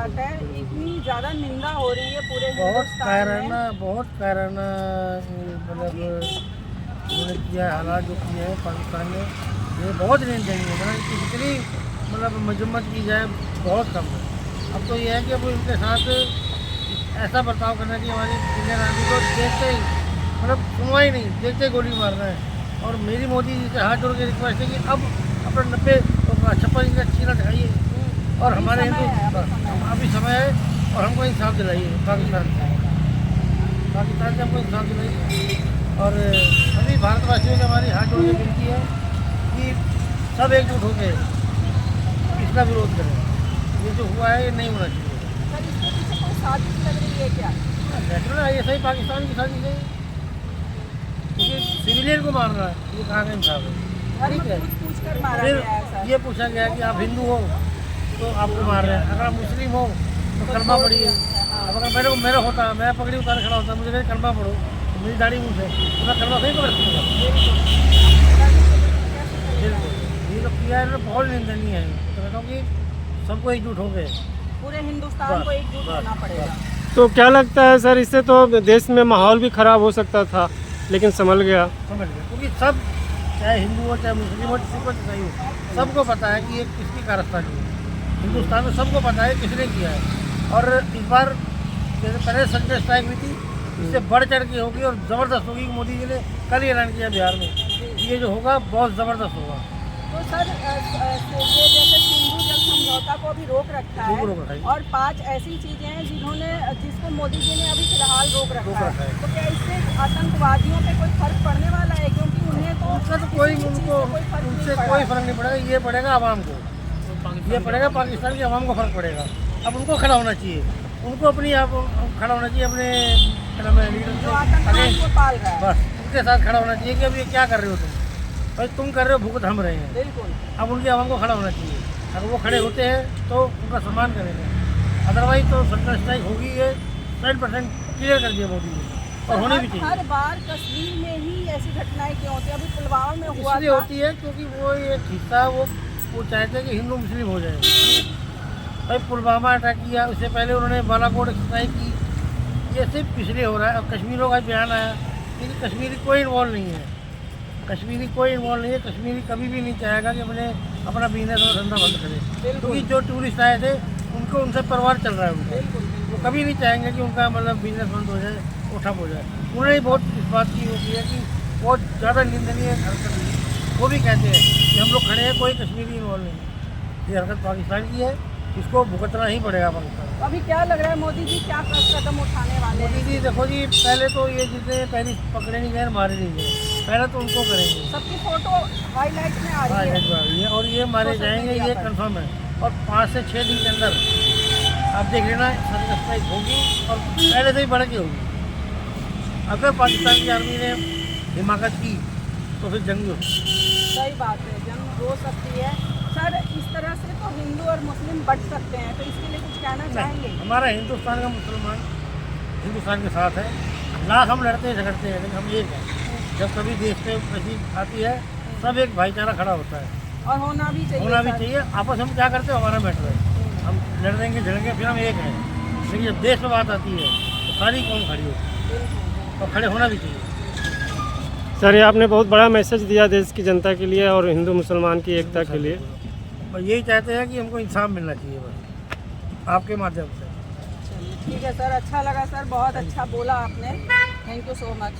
बात है, इतनी ज़्यादा निंदा हो रही है पूरे हिंदुस्तान में। बहुत कायराना मतलब उन्होंने किया है, हालात जो किए हैं पाकिस्तान ने, ये बहुत निंदनीय है। मतलब जितनी मतलब मजम्मत की जाए बहुत कम है। अब तो ये है कि अब उनके साथ ऐसा बर्ताव करना कि हमारी इंडियन आर्मी को देखते ही मतलब सुनवाई नहीं, देखते ही गोली मारना है। और मेरी मोदी जी से हाथ जोड़ के रिक्वेस्ट है कि अब अपना 90 56 इंच का चीना दिखाइए और हमारे हिंदू अभी समय है और हमको इंसाफ दिलाइए पाकिस्तान से हमको इंसाफ दिलाइए। और सभी भारतवासियों से हमारी हाथ जोड़ के विनती है कि सब एकजुट होकर इसका विरोध करें। ये जो हुआ है ये नहीं होना चाहिए। सर इसके पीछे कोई साजिश लग रही है क्या? नेचुरल है, ये सही पाकिस्तान की साजिश है, क्योंकि सिविलियन को मारना है, ये कहाँ का इंसाफ है। ठीक है, पूछ कर मारा फिर गया है सर। ये पूछा गया कि आप हिंदू हो तो आपको मार रहे हैं, अगर आप मुस्लिम हो तो कलमा पढ़िए। अब अगर मेरा होता, मैं पगड़ी उतार खड़ा होता, मुझे कहे कलमा पढ़ो, तो मेरी दाढ़ी मुँह है तो मैं कलमा नहीं पढ़ सकूँगा। बिल्कुल, ये तो किया है बहुत निंदनीय है। तो कहता हूँ कि सबको एकजुट हो गए, पूरे हिंदुस्तान को एकजुट होना पड़ेगा। तो क्या लगता है सर, इससे तो देश में माहौल भी खराब हो सकता था, लेकिन संभल गया। क्योंकि सब चाहे हिंदू हो चाहे मुस्लिम हो किसी को नहीं हो, सबको पता है कि ये किसकी कारस्तानी है। हिंदुस्तान में सबको पता है किसने किया है। और इस बार जैसे पहले संजय स्ट्राइक हुई थी, इससे बढ़ चढ़ के होगी और ज़बरदस्त होगी। मोदी जी ने कल ही ऐलान किया बिहार में, ये जो होगा बहुत ज़बरदस्त होगा। तो सर ये जैसे सिंधु जल समझौता को भी रोक रखा है और 5 ऐसी चीजें हैं जिसको मोदी जी ने अभी फिलहाल रोक रखा है। तो क्या इससे आतंकवादियों पे कोई फर्क पड़ने वाला है? क्योंकि उन्हें तो उनसे कोई फर्क नहीं पड़ेगा। ये पड़ेगा आवाम को, ये पड़ेगा पाकिस्तान की आवाम को फर्क पड़ेगा। अब उनको खड़ा होना चाहिए, उनको अपनी आप खड़ा होना चाहिए अपने लीडर जो आतंकवाद को पाल रहा है। बस उनके साथ खड़ा होना चाहिए कि अब ये क्या कर रहे हो तुम, भाई तुम कर रहे हो, भुगत हम रहे हैं। बिल्कुल, अब उनकी आवाम को खड़ा होना चाहिए। अगर वो खड़े होते हैं तो उनका सम्मान करेंगे, अदरवाइज तो सर्जिकल स्ट्राइक होगी। ये 100% क्लियर कर दिया मोदी जी, और होनी भी चाहिए। हर बार कश्मीर में ही ऐसी घटनाएं क्यों होती है? अभी पुलवामा में हुआ इसलिए होती है क्योंकि वो एक हिस्सा वो चाहते हैं कि हिंदू मुस्लिम हो जाए। भाई पुलवामा अटैक किया, उससे पहले उन्होंने बालाकोट स्ट्राइक की। ये सिर्फ पिछले हो रहा है। अब कश्मीरों का बयान आया, लेकिन कश्मीरी कोई इन्वॉल्व नहीं है। कश्मीरी कभी भी नहीं चाहेगा कि अपना बिजनेस और धंधा बंद करे, क्योंकि जो टूरिस्ट आए थे उनसे परिवार चल रहा है उनका। वो कभी नहीं चाहेंगे कि उनका मतलब बिजनेस बंद हो जाए, ठप हो जाए। उन्होंने बहुत इस बात की वो की है कि बहुत ज़्यादा निंदनीय हरकत हुई। वो भी कहते हैं कि हम लोग खड़े हैं, कोई कश्मीरी इन्वॉल्व नहीं। ये हरकत पाकिस्तान की है, इसको भुगतना ही पड़ेगा पाकिस्तान। अभी क्या लग रहा है मोदी जी क्या कदम उठाने वाले हैं? मोदी जी देखो जी, पहले तो ये जितने पहले पकड़े नहीं गए, मारे नहीं गए, पहले तो उनको करेंगे। सबकी फोटो हाईलाइट में आ रही है और ये मारे जाएंगे, ये कंफर्म है। और 5 से 6 दिन के अंदर आप देख लेना सर्जिकल स्ट्राइक होगी, और पहले से ही बढ़ के होगी। अगर पाकिस्तान की आर्मी ने हिमाकत की तो फिर जंग हो। सही बात है, जंग हो सकती है। सर इस तरह से तो हिंदू और मुस्लिम बच सकते हैं, तो इसके लिए कुछ कहना चाहेंगे? हमारा हिंदुस्तान का मुसलमान हिंदुस्तान के साथ है। लाख हम लड़ते झगड़ते हैं, लेकिन हम एक हैं। जब कभी देश पे ऐसी आती है, सब एक भाईचारा खड़ा होता है, और होना भी चाहिए। आपस में हम क्या करते हैं हमारा मैटर है, हम लड़ेंगे झगड़ेंगे, फिर हम एक हैं। लेकिन जब देश में बात आती है तो सारी कौम खड़ी होती है, और खड़े होना भी चाहिए। सर ये आपने बहुत बड़ा मैसेज दिया देश की जनता के लिए और हिंदू मुसलमान की एकता के लिए। बस यही चाहते हैं कि हमको इंसाफ मिलना चाहिए, बस आपके माध्यम से। चलिए ठीक है सर, अच्छा लगा सर, बहुत अच्छा बोला आपने। Thank you so much.